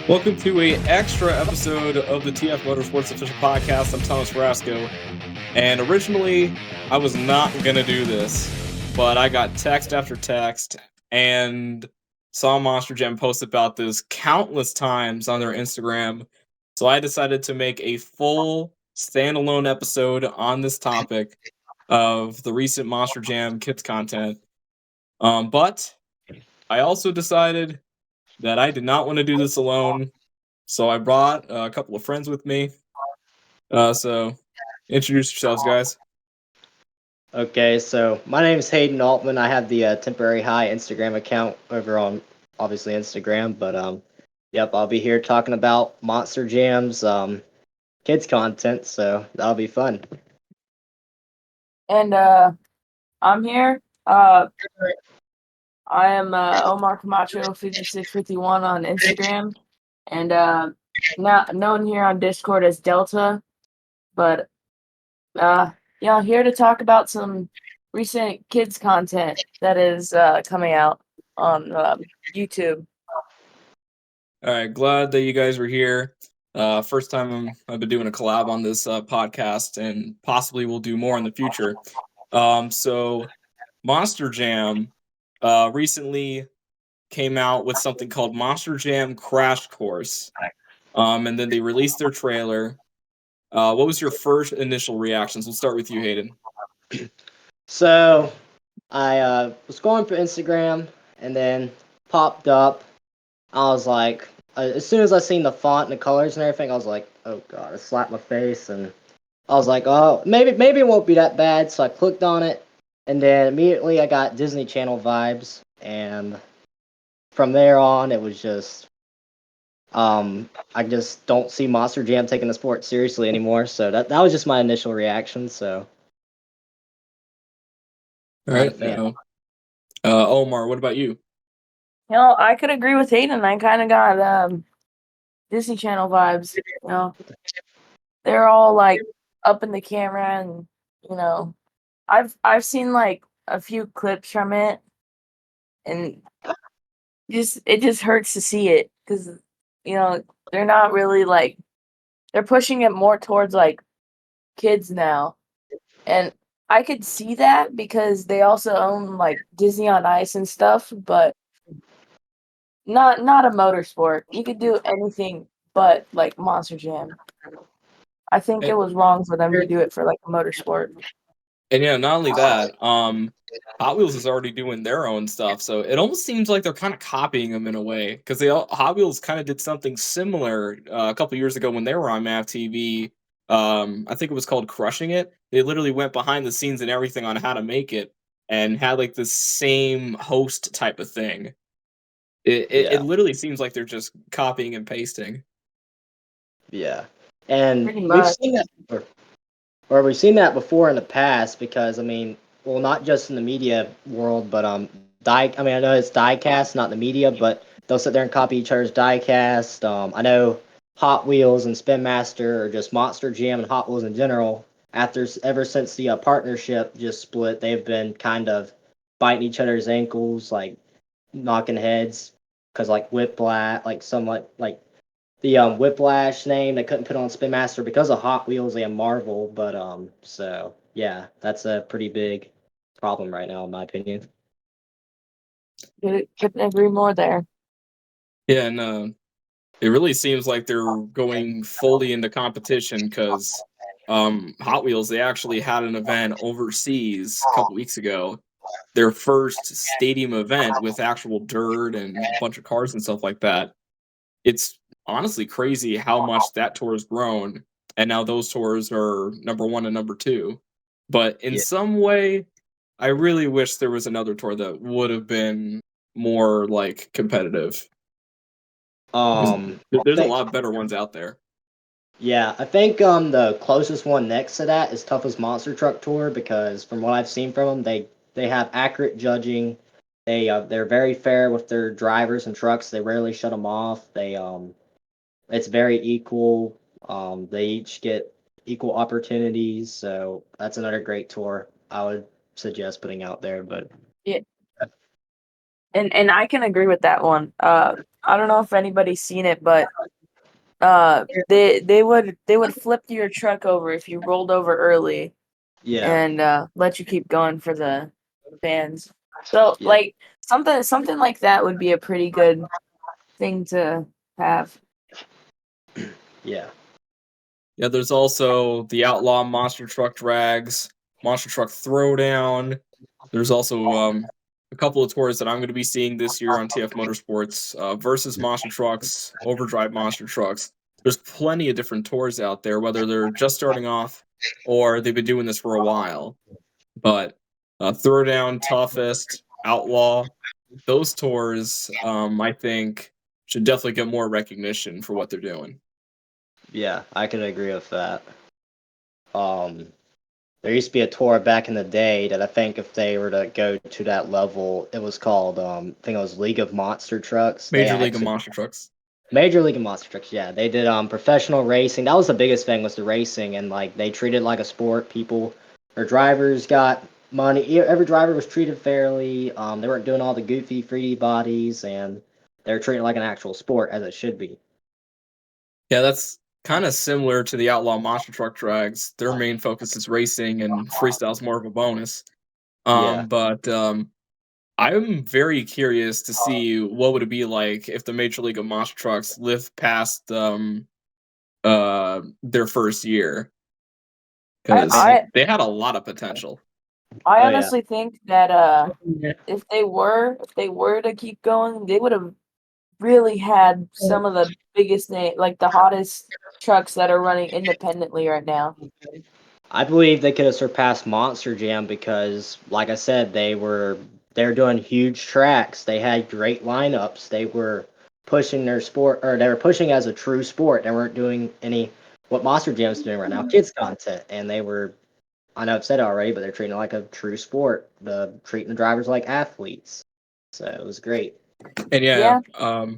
Welcome to a extra episode of the TF Motorsports official podcast. I'm Thomas Rasco, and originally I was not gonna do this, but I got text after text and saw Monster Jam post about this countless times on their Instagram. So I decided to make a full standalone episode on this topic of the recent Monster Jam kids content. But I also decided that I did not want to do this alone, so I brought a couple of friends with me. So introduce yourselves, guys. Okay, so my name is Hayden Altman. I have the temporary high Instagram account over on obviously Instagram, but yep, I'll be here talking about Monster Jam's kids content, so that'll be fun. And I'm here. I am Omar Camacho 5651 on Instagram, and now known here on Discord as Delta. But yeah, here to talk about some recent kids content that is coming out on YouTube. All right, glad that you guys were here. First time I've been doing a collab on this podcast, and possibly we'll do more in the future. So Monster Jam recently came out with something called Monster Jam Crash Course, and then they released their trailer. What was your first initial reactions? We'll start with you, Hayden. So I was going for Instagram and then popped up. I was like, as soon as I seen the font and the colors and everything, I was like, oh god, it slapped my face, and I was like, oh, maybe it won't be that bad. So I clicked on it, and then immediately I got Disney Channel vibes, and from there on, it was just, I just don't see Monster Jam taking the sport seriously anymore. So that was just my initial reaction. So, All right, Omar, what about you? You know, I could agree with Hayden. I kind of got Disney Channel vibes. You know, they're all like up in the camera, and you know, I've seen like a few clips from it, and it just hurts to see it because you know they're not really like they're pushing it more towards like kids now, and I could see that because they also own like Disney on Ice and stuff, but not a motorsport. You could do anything but like Monster Jam. I think it was wrong for them to do it for like a motorsport. And yeah, not only that, Hot Wheels is already doing their own stuff, so it almost seems like they're kind of copying them in a way, because Hot Wheels kind of did something similar a couple years ago when they were on MAV TV. I think it was called Crushing It. They literally went behind the scenes and everything on how to make it, and had like the same host type of thing. It literally seems like they're just copying and pasting. Yeah, and Pretty we've much. seen that before. Or we've seen that before in the past because I mean, well, not just in the media world, but I mean, I know it's diecast, not the media, but they'll sit there and copy each other's diecast. I know Hot Wheels and Spin Master, or just Monster Jam and Hot Wheels in general. Ever since the partnership just split, they've been kind of biting each other's ankles, like knocking heads, because like Whiplash, like somewhat like the Whiplash name they couldn't put on Spin Master because of Hot Wheels and Marvel, but so yeah, that's a pretty big problem right now in my opinion. Couldn't agree more there. Yeah, and it really seems like they're going fully into competition because Hot Wheels, they actually had an event overseas a couple weeks ago. Their first stadium event with actual dirt and a bunch of cars and stuff like that. It's honestly crazy how much that tour has grown, and now those tours are number one and number two. But in some way, I really wish there was another tour that would have been more like competitive. There's a lot of better ones out there. Yeah, I think the closest one next to that is Toughest Monster Truck Tour because from what I've seen from them, they have accurate judging. They're very fair with their drivers and trucks. They rarely shut them off. It's very equal. They each get equal opportunities, so that's another great tour I would suggest putting out there. But Yeah, and I can agree with that one. I don't know if anybody's seen it, but they would flip your truck over if you rolled over early Yeah, and let you keep going for the fans. So yeah, like something like that would be a pretty good thing to have. yeah, Yeah, there's also the Outlaw Monster Truck Drags, Monster Truck Throwdown. There's also a couple of tours that I'm going to be seeing this year on TF Motorsports versus Monster Trucks, Overdrive Monster Trucks. There's plenty of different tours out there, whether they're just starting off or they've been doing this for a while. But Throwdown, Toughest, Outlaw, those tours, I think, should definitely get more recognition for what they're doing. yeah. I can agree with that. Um, there used to be a tour back in the day that I think if they were to go to that level, it was called I think it was League of Monster Trucks. They Major League of actually Monster Trucks. Major League of Monster Trucks. Yeah, they did professional racing. That was the biggest thing was the racing, and like they treated it like a sport. People or drivers got money. Every driver was treated fairly. They weren't doing all the goofy 3D bodies, and they were treated like an actual sport as it should be. Yeah, that's kind of similar to the Outlaw Monster Truck Drags. Their main focus is racing, and freestyle's more of a bonus. Yeah. I'm very curious to see what would it be like if the Major League of Monster Trucks lived past their first year, because I they had a lot of potential. I Oh yeah. honestly think that if they were to keep going, they would have really had some of the biggest like the hottest trucks that are running independently right now. I believe they could have surpassed Monster Jam because, like I said, they're doing huge tracks. They had great lineups. They were pushing their sport, or they were pushing as a true sport. They weren't doing any what Monster Jam's doing right now, kids content. And they were, I know I've said it already, but they're treating it like a true sport. Treating the drivers like athletes. So it was great. And yeah, Yeah,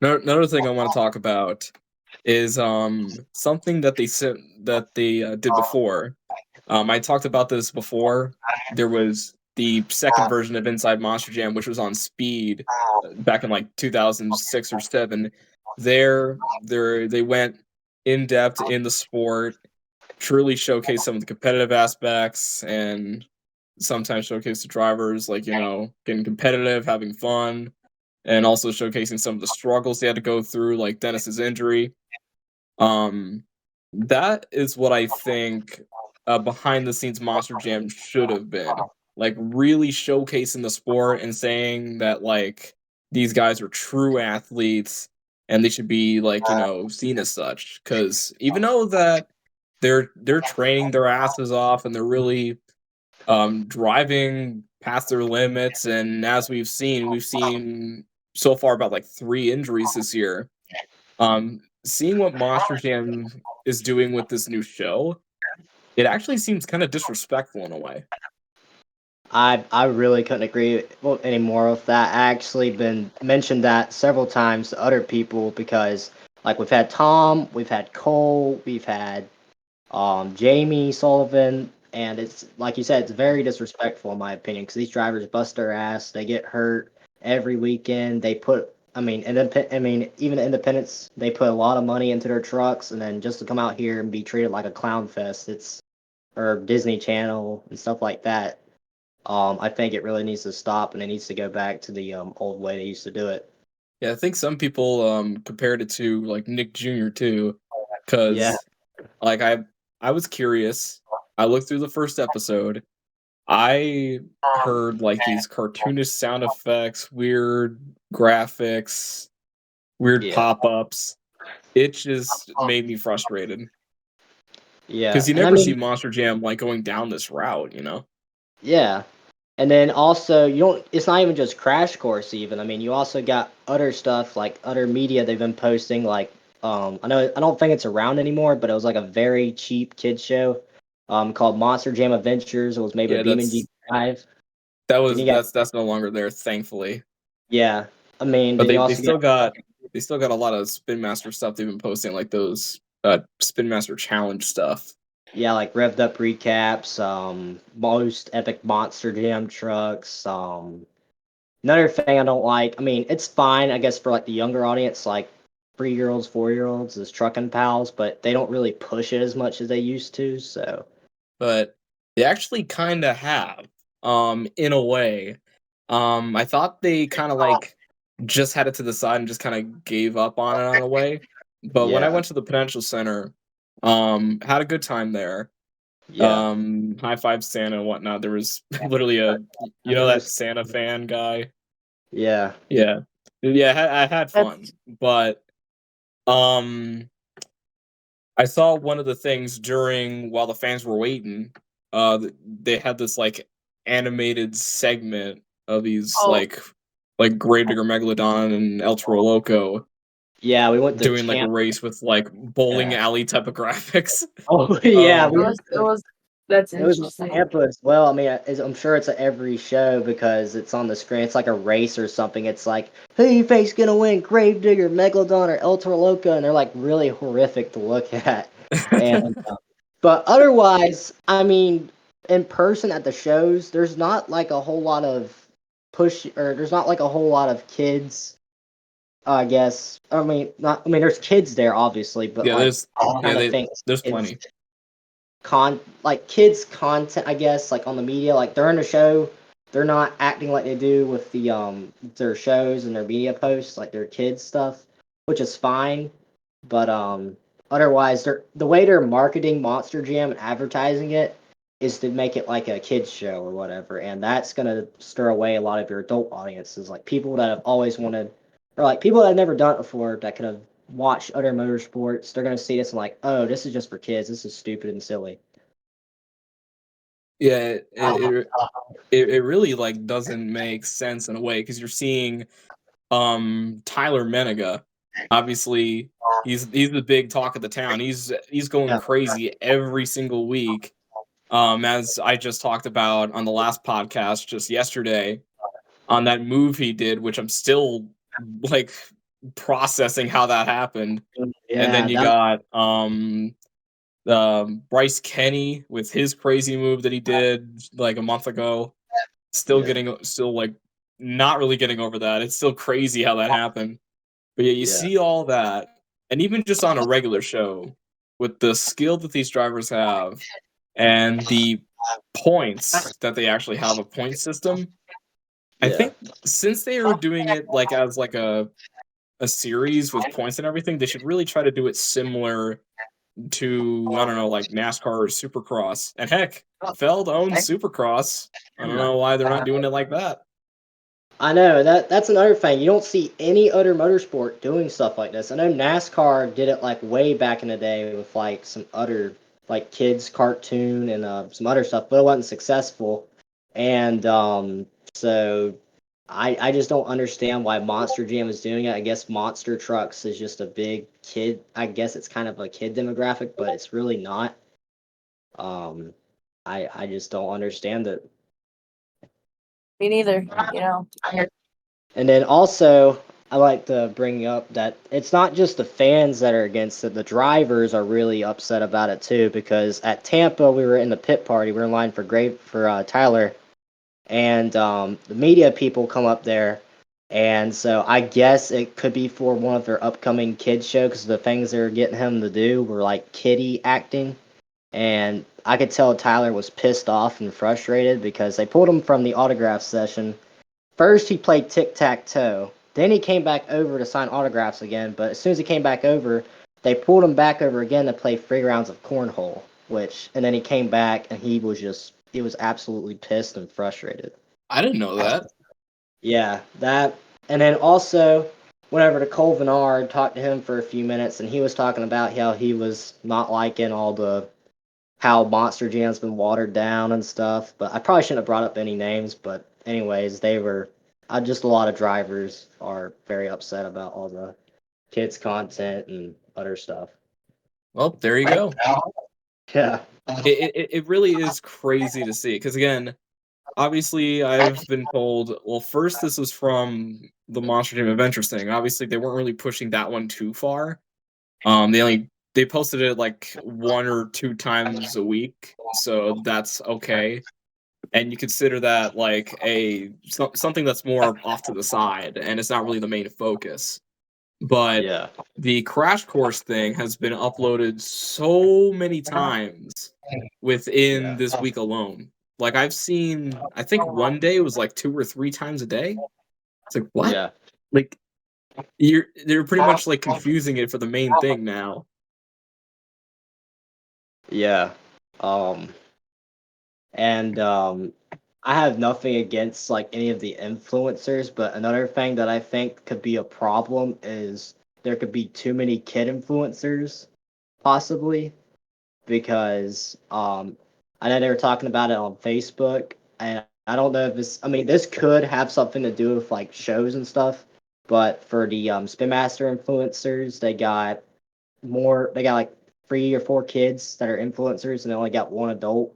another thing I want to talk about is something that they did before. I talked about this before. There was the second version of Inside Monster Jam, which was on Speed back in like 2006 or 7. They went in depth in the sport, truly showcased some of the competitive aspects, and sometimes showcase the drivers, like, getting competitive, having fun, and also showcasing some of the struggles they had to go through, like Dennis's injury. Um, that is what I think behind the scenes Monster Jam should have been. Like, really showcasing the sport and saying that, like, these guys are true athletes and they should be, like, seen as such. Because even though that they're training their asses off and they're really driving past their limits, and as we've seen so far about like 3 injuries this year. Seeing what Monster Jam is doing with this new show, it actually seems kind of disrespectful in a way. I really couldn't agree any more with that. I actually been mentioned that several times to other people because like we've had Tom, we've had Cole, we've had Jamie Sullivan, and it's like you said, it's very disrespectful in my opinion because these drivers bust their ass, they get hurt every weekend. They put, even the independents, they put a lot of money into their trucks, and then just to come out here and be treated like a clown fest, it's or Disney Channel and stuff like that. I think it really needs to stop, and it needs to go back to the old way they used to do it. Yeah, I think some people compared it to like Nick Jr. too, Yeah, because like I was curious. I looked through the first episode. I heard like these cartoonish sound effects, weird graphics, weird yeah, pop-ups. It just made me frustrated yeah. because you And I never see mean, Monster Jam like going down this route. yeah. And then also, you don't. It's not even just Crash Course. Even I mean, you also got other stuff like other media they've been posting. Like, I know I don't think it's around anymore, but it was like a very cheap kids show, called Monster Jam Adventures. It was made Yeah, with Demon G 5. Then you got that's no longer there, thankfully. yeah. I mean, But then they you they also get still got they still got a lot of Spin Master stuff they've been posting, like those Spin Master challenge stuff. yeah, like revved up recaps, most epic Monster Jam trucks, Another thing I don't like. I mean, it's fine, I guess, for like the younger audience, like 3-year-olds, 4-year-olds, is Truckin' Pals, but they don't really push it as much as they used to. So But they actually kind of have, in a way. I thought they kind of like just had it to the side and just kind of gave up on it on a way. But when I yeah, went to the Prudential Center, had a good time there. yeah. High five Santa and whatnot. There was literally a, I that noticed. Santa fan guy. Yeah, Yeah, yeah. I had fun, That's but um, I saw one of the things during while the fans were waiting. They had this like animated segment of these oh, like Gravedigger Megalodon and El Toro Loco yeah. We went to doing like a camp. race with like bowling Yeah. alley type of graphics. Oh yeah, it we Um, was it was that's it was in interesting. Tampa as well. I mean, I'm sure it's at every show because it's on the screen. It's like a race or something. It's like, who you think's gonna win, Gravedigger, Megalodon, or El Toro Loco? And they're like really horrific to look at. And but otherwise, I mean, in person at the shows, there's not like a whole lot of push, or there's not like a whole lot of kids. I guess. I mean, not. I mean, there's kids there, obviously, but yeah, like, there's I'm yeah trying to they think. there's It's plenty. like kids content, I guess, like on the media, like during the show, they're not acting like they do with the their shows and their media posts, like their kids stuff, which is fine. But otherwise, they're the way they're marketing Monster Jam and advertising it is to make it like a kids show or whatever, and that's gonna stir away a lot of your adult audiences, like people that have always wanted, or like people that have never done it before that could have watched other motorsports. They're gonna see this and like, oh, this is just for kids. This is stupid and silly. Yeah, it really like doesn't make sense in a way because you're seeing Tyler Menega. Obviously, he's the big talk of the town. He's going Yeah, crazy every single week. As I just talked about on the last podcast just yesterday on that move he did, which I'm still like processing how that happened. And then yeah, you that got Bryce Kenny with his crazy move that he did like a month ago. yeah, Still like not really getting over that. It's still crazy how that happened. But yeah, you yeah, see all that, and even just on a regular show, with the skill that these drivers have and the points that they actually have a point system. I yeah. think since they are doing it like as like a series with points and everything, they should really try to do it similar to I don't know, like NASCAR or Supercross. And heck, Feld owns Supercross. I don't know why they're not doing it like that. I know that's another thing. You don't see any other motorsport doing stuff like this. I know NASCAR did it like way back in the day with like some other like kids cartoon and some other stuff, but it wasn't successful. And so I just don't understand why Monster Jam is doing it. I guess Monster Trucks is just a big kid. I guess it's kind of a kid demographic, but it's really not. Um, I just don't understand it. Me neither. You know. And then also, I like to bring up that it's not just the fans that are against it. The drivers are really upset about it too. Because at Tampa, we were in the pit party. We were in line for Tyler, and the media people come up there, and so I guess it could be for one of their upcoming kids show because the things they're getting him to do were like kiddie acting, and I could tell Tyler was pissed off and frustrated because they pulled him from the autograph session. First, he played tic tac toe. Then he came back over to sign autographs again. But as soon as he came back over, they pulled him back over again to play 3 rounds of cornhole. And then he came back and he was absolutely pissed and frustrated. I didn't know that. Yeah, that. And then also, went over to Colvinard, talked to him for a few minutes, and he was talking about how he was not liking how Monster Jam's been watered down and stuff. But I probably shouldn't have brought up any names. But anyways, they were just a lot of drivers are very upset about all the kids content and other stuff. Well, there you go. Yeah, It really is crazy to see because again, obviously I've been told. Well, first this was from the Monster Jam Adventures thing. Obviously they weren't really pushing that one too far. They posted it like 1 or 2 times a week, so that's okay. and you consider that like something that's more off to the side, and it's not really the main focus. But Yeah. the Crash Course thing has been uploaded so many times within this week alone. Like I've seen, I think one day it was like 2 or 3 times a day. It's like what? Yeah. Like they're pretty much like confusing it for the main thing now. Yeah. And I have nothing against like any of the influencers, but another thing that I think could be a problem is there could be too many kid influencers, possibly, because I know they were talking about it on Facebook, and I don't know if this. I mean, this could have something to do with like shows and stuff, but for the Spin Master influencers, they got more. They got like 3 or 4 kids that are influencers, and they only got one adult,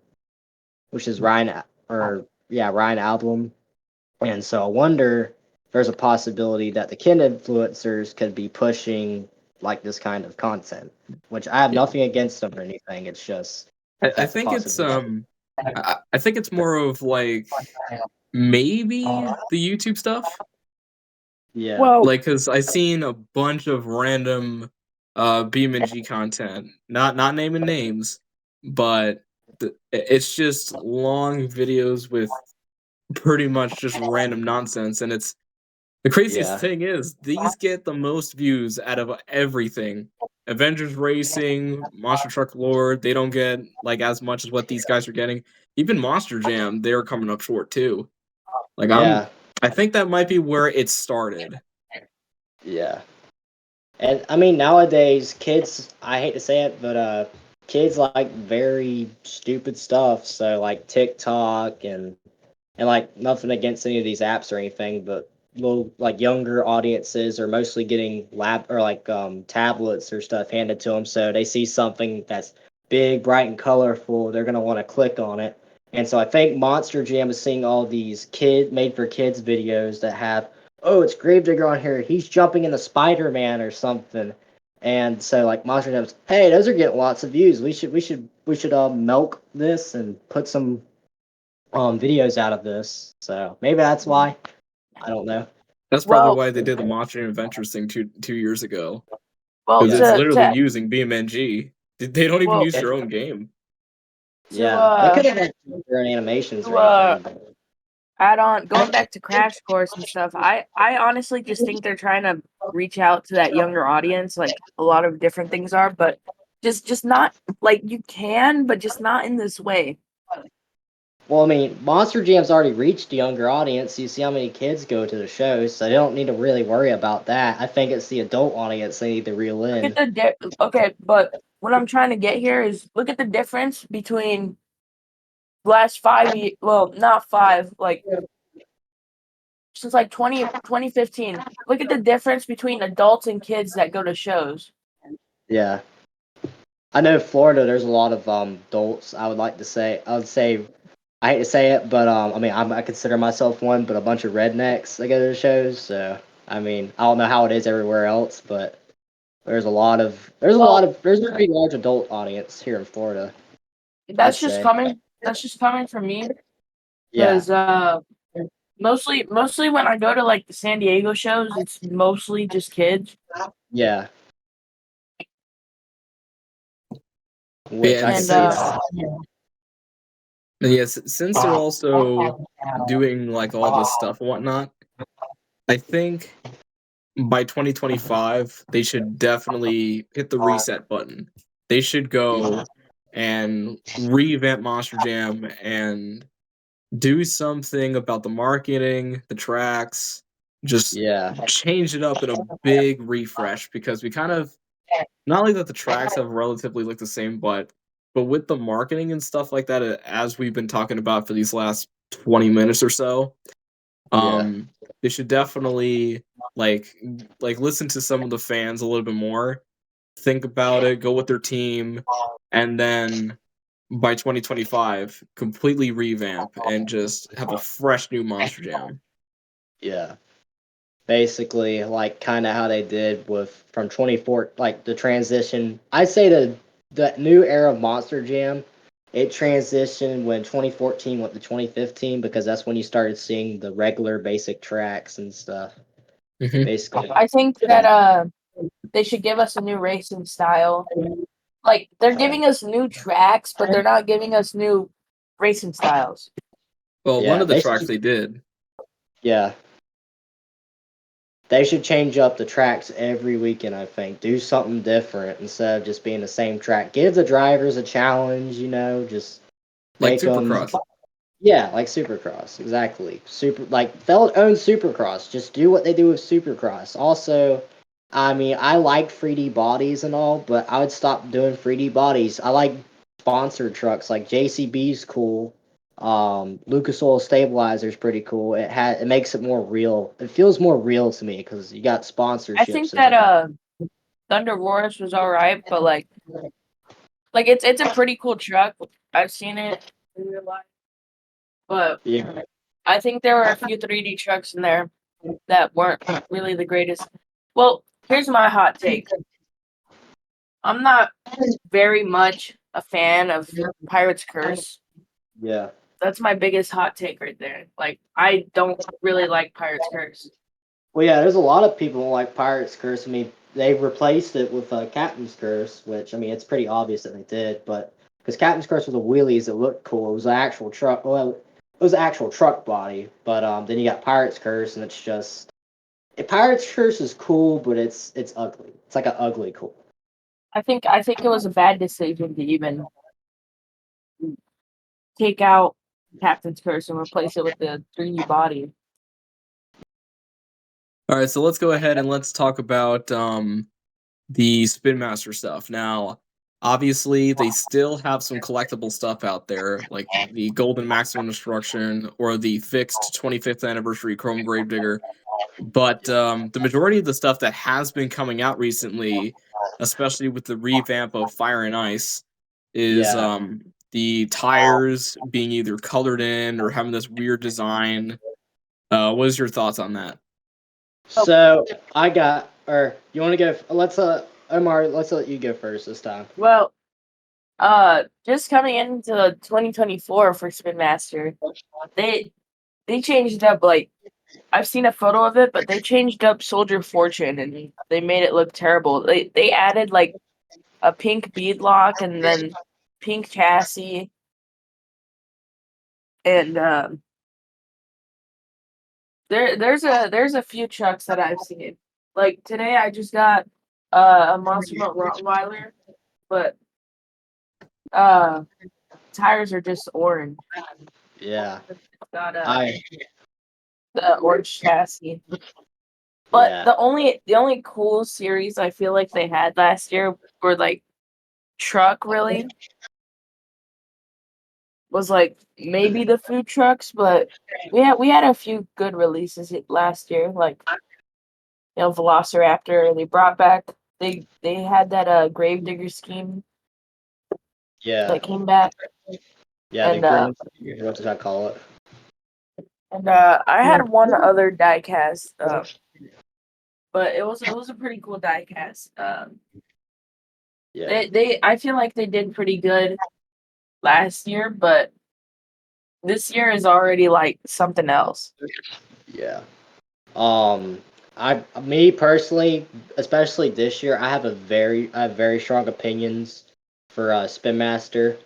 which is Ryan Album. And so I wonder if there's a possibility that the kid influencers could be pushing like this kind of content, which I have nothing against them or anything. It's just I that's a think it's possibility. I think it's more of like maybe the YouTube stuff. Yeah. Well, Like, cause I seen a bunch of random BeamNG content, not naming names, but it's just long videos with pretty much just random nonsense, and it's the craziest Yeah. thing is these get the most views out of everything. Avengers Racing, Monster Truck Lord, they don't get like as much as what these guys are getting. Even Monster Jam, they're coming up short too. Like Yeah. I think that might be where it started. Yeah. And I mean nowadays kids, I hate to say it, but kids like very stupid stuff. So like TikTok and like nothing against any of these apps or anything, but little like younger audiences are mostly getting lab or like tablets or stuff handed to them, so they see something that's big, bright, and colorful, they're gonna want to click on it. And so I think Monster Jam is seeing all these kid made for kids videos that have, oh, it's Gravedigger on here, he's jumping into Spider-Man or something. And so like Monster Jam's, hey, those are getting lots of views. We should milk this and put some videos out of this. So maybe that's why. I don't know. That's probably well, why they did the Monster Adventures thing 2 years ago. well, Because it's Yeah. literally using BeamNG. They don't even well, use their own game. Yeah, they could to have had different animations or to anything. But add on, going back to Crash Course and stuff, I honestly just think they're trying to reach out to that younger audience, like a lot of different things are, but just not like you can, but just not in this way. well, I mean, Monster Jam's already reached the younger audience. You see how many kids go to the shows, so they don't need to really worry about that. I think it's the adult audience they need to reel Look in. at okay, but what I'm trying to get here is look at the difference between last 5 years, well, not 5, like since like 2015. Look at the difference between adults and kids that go to shows. Yeah, I know Florida. There's a lot of adults. I would say, I hate to say it, but I mean, I consider myself one, but a bunch of rednecks that go to the shows. So I mean, I don't know how it is everywhere else, but there's a pretty large adult audience here in Florida. I'd That's just say. coming. That's just coming from me Yeah, because mostly when I go to like the San Diego shows, it's mostly just kids. yeah. Which Yeah, I and can And see that. yes, since they're also doing like all this stuff and whatnot, I think by 2025 they should definitely hit the reset button. They should go and revamp Monster Jam and do something about the marketing, the tracks, just Yeah, change it up in a big refresh, because we kind of, not only that the tracks have relatively looked the same, but with the marketing and stuff like that, as we've been talking about for these last 20 minutes or so, yeah, they should definitely like listen to some of the fans a little bit more, think about it, go with their team, and then by 2025 completely revamp and just have a fresh new Monster Jam. yeah. Basically, like kind of how they did with from 24, like the transition. I say the new era of Monster Jam it transitioned when 2014 went to 2015 because that's when you started seeing the regular basic tracks and stuff. Mhm. Basically, I think that they should give us a new racing style. Like they're giving us new tracks, but they're not giving us new racing styles. Well, one yeah, of the tracks they did. yeah. They should change up the tracks every weekend, I think. Do something different instead of just being the same track. Give the drivers a challenge, just Like make them. Supercross. Yeah, like Supercross, exactly. They'll own Supercross. Just do what they do with Supercross. Also, I mean, I like 3D bodies and all, but I would stop doing 3D bodies. I like sponsored trucks, like JCB's cool. Lucas Oil Stabilizer's pretty cool. It makes it more real. It feels more real to me because you got sponsorships. I think and stuff. that Thunder Wars was alright, but like it's a pretty cool truck. I've seen it in real life. But Yeah, I think there were a few 3D trucks in there that weren't really the greatest. Well, here's my hot take. I'm not very much a fan of Pirate's Curse. yeah. That's my biggest hot take right there. Like, I don't really like Pirate's Curse. Well, yeah, there's a lot of people who like Pirate's Curse. I mean, they replaced it with Captain's Curse, which, I mean, it's pretty obvious that they did, but because Captain's Curse was the wheelies that looked cool. It was an actual truck. Well, it was an actual truck body, but then you got Pirate's Curse, and it's just Pirate's Curse is cool, but it's ugly. It's like an ugly cool. I think it was a bad decision to even take out Captain's Curse and replace it with the 3D body. All right, so let's go ahead and let's talk about the Spin Master stuff. Now, obviously, they still have some collectible stuff out there, like the Golden Maximum Destruction or the fixed 25th anniversary Chrome Gravedigger. But the majority of the stuff that has been coming out recently, especially with the revamp of Fire and Ice, is Yeah. the tires being either colored in or having this weird design. What is your thoughts on that? So or you want to go? Let's Omar, let's let you go first this time. Well, just coming into 2024 for Spin Master, they changed up, like, I've seen a photo of it, but they changed up Soldier Fortune and they made it look terrible. They added like a pink beadlock and then pink chassis, and there's a few trucks that I've seen. Like today, I just got a Monster Mutt Rottweiler, but tires are just orange. Yeah. Got I the orange chassis. But yeah. the only cool series I feel like they had last year were like truck really was like maybe the food trucks, but we had a few good releases last year, like Velociraptor. They brought back they had that Gravedigger scheme Yeah. that came back, Yeah, and what did I call it? I had one other diecast, but it was a pretty cool diecast. Yeah. They I feel like they did pretty good last year, but this year is already like something else. Yeah. Me personally, especially this year, I have very strong opinions for Spin Master.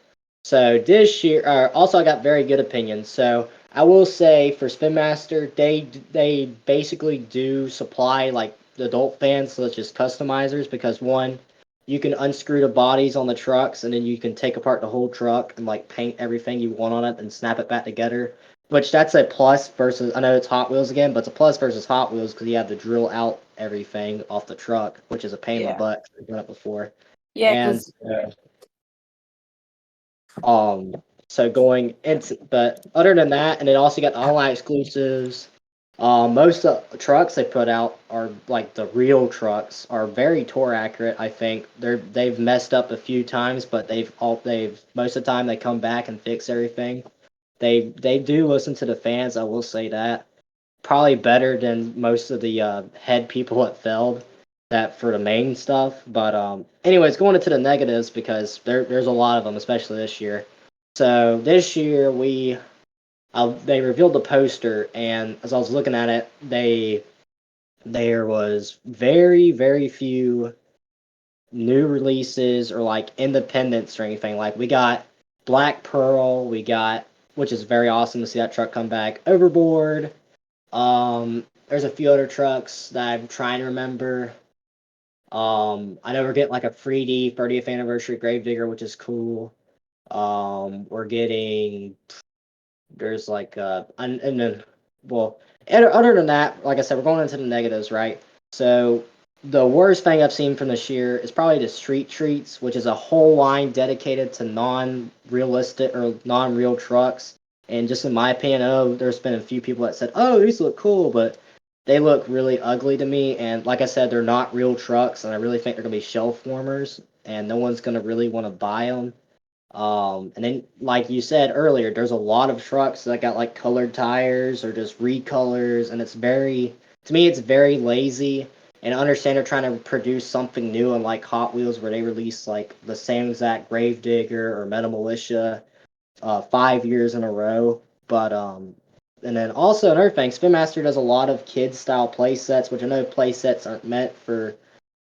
So this year, also I got very good opinions. So I will say for Spin Master, they basically do supply like the adult fans, such as customizers, because one, you can unscrew the bodies on the trucks, and then you can take apart the whole truck and like paint everything you want on it and snap it back together. Which that's a plus versus, I know it's Hot Wheels again, but it's a plus versus Hot Wheels because you have to drill out everything off the truck, which is a pain in the butt. I've done it before. Yeah, And because so going into, but other than that, and then also got the online exclusives. Most of the trucks they put out are like the real trucks are very tour accurate. I think they've messed up a few times, but they've most of the time they come back and fix everything. They do listen to the fans. I will say that probably better than most of the head people at Feld that for the main stuff. But anyways, going into the negatives because there's a lot of them, especially this year. So this year they revealed the poster, and as I was looking at it, there was very, very few new releases or like independents or anything. Like we got Black Pearl, which is very awesome to see that truck come back. Overboard. There's a few other trucks that I'm trying to remember. I know we're getting like a 3D 30th anniversary Gravedigger, which is cool. We're getting there's like and then well, other than that, like I said, we're going into the negatives, right? So the worst thing I've seen from this year is probably the Street Treats, which is a whole line dedicated to non-realistic or non-real trucks. And just in my opinion, there's been a few people that said, "Oh, these look cool," but they look really ugly to me. And like I said, they're not real trucks, and I really think they're gonna be shelf warmers, and no one's gonna really want to buy them. And then, like you said earlier, there's a lot of trucks that got like colored tires or just recolors, and to me, it's very lazy. And I understand they're trying to produce something new, unlike Hot Wheels, where they release like the same exact Gravedigger or Metal Militia 5 years in a row. But and then also another thing, Spin Master does a lot of kid style play sets, which I know play sets aren't meant for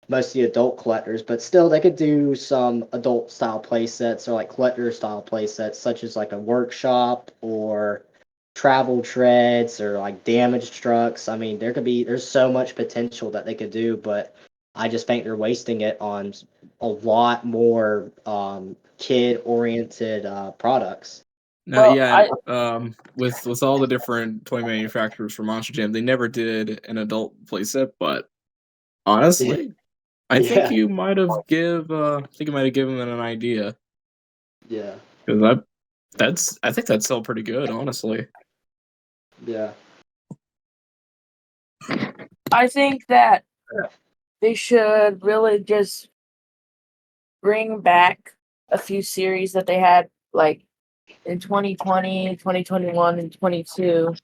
most of the adult collectors, but still they could do some adult style play sets or like collector style play sets, such as like a workshop or travel treads or like damaged trucks. I mean, there's so much potential that they could do, but I just think they're wasting it on a lot more kid oriented products. No, Well, yeah, and, with all the different toy manufacturers for Monster Jam, they never did an adult playset, but honestly, I think Yeah, you might have given them an idea yeah, because I think that'd sell pretty good, honestly. yeah. I think that they should really just bring back a few series that they had like in 2020, 2021, and 22.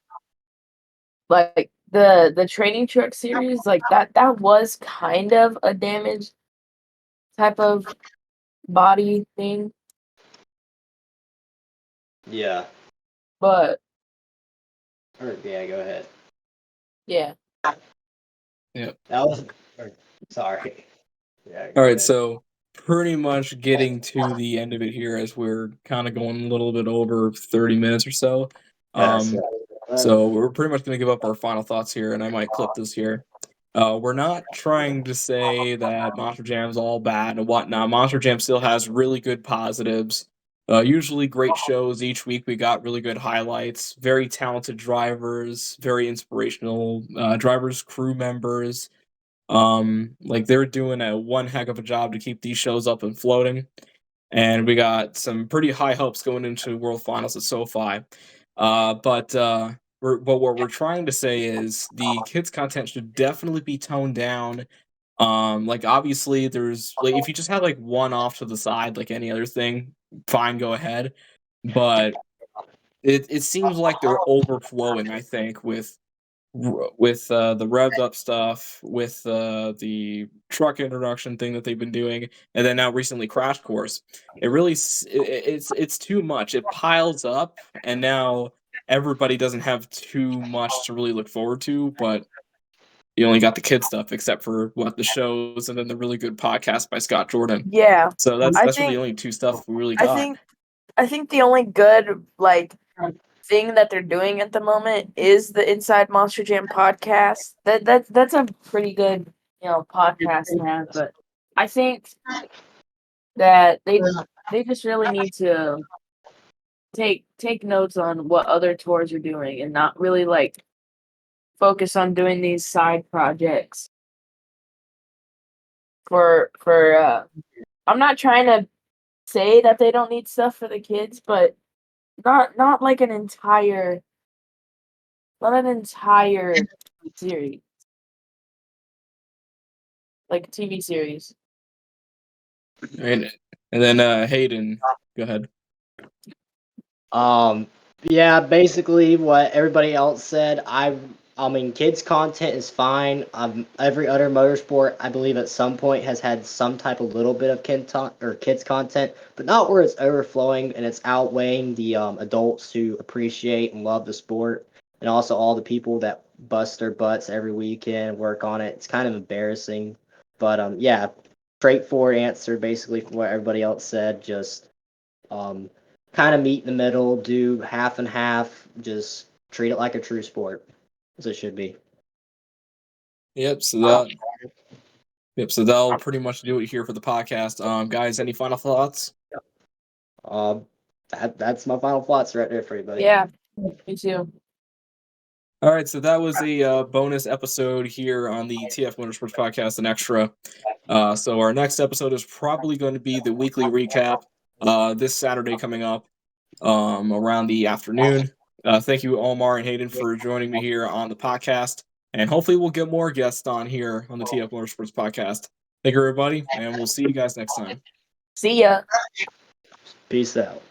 Like the training truck series, like that was kind of a damaged type of body thing, Yeah. but Yeah, go ahead. yeah. Yeah. That was sorry. Yeah, All go right, ahead. so pretty much getting to the end of it here as we're kind of going a little bit over 30 minutes or so. Yes. So we're pretty much going to give up our final thoughts here, and I might clip this here. We're not trying to say that Monster Jam's all bad and whatnot. Monster Jam still has really good positives. Usually great shows each week. We got really good highlights, very talented drivers, very inspirational drivers, crew members. Like they're doing a one heck of a job to keep these shows up and floating. And we got some pretty high hopes going into World Finals at SoFi. But what we're trying to say is the kids content should definitely be toned down. Like obviously there's like if you just had like one off to the side like any other thing, fine, go ahead. But it seems like they're overflowing, I think, with the revved up stuff, with the truck introduction thing that they've been doing, and then now recently Crash Course. It really it's too much. It piles up, and now everybody doesn't have too much to really look forward to. But you only got the kid stuff, except for what the shows, and then the really good podcast by Scott Jordan. Yeah. So that's I really the think only two stuff we really I got. think I think the only good like thing that they're doing at the moment is the Inside Monster Jam podcast. That's a pretty good, podcast now, but I think that they just really need to take notes on what other tours are doing and not really like focus on doing these side projects for I'm not trying to say that they don't need stuff for the kids, but not like not an entire series, like a TV series. And then Hayden, go ahead. Yeah, basically what everybody else said. I mean, kids content is fine. Every other motorsport, I believe, at some point has had some type of little bit of kids content, but not where it's overflowing and it's outweighing the adults who appreciate and love the sport, and also all the people that bust their butts every weekend, work on it. It's kind of embarrassing, but yeah, straightforward answer basically from what everybody else said. Just kind of meet in the middle, do half and half, just treat it like a true sport, as it should be. Yep. So that'll pretty much do it here for the podcast. Guys, any final thoughts? That's my final thoughts right there for you, buddy. Yeah, me too. All right, so that was a bonus episode here on the TF Motorsports Podcast, an extra. So our next episode is probably going to be the weekly recap this Saturday coming up around the afternoon. Thank you, Omar and Hayden, for joining me here on the podcast. And hopefully we'll get more guests on here on the TF Motorsports Podcast. Thank you, everybody, and we'll see you guys next time. See ya. Peace out.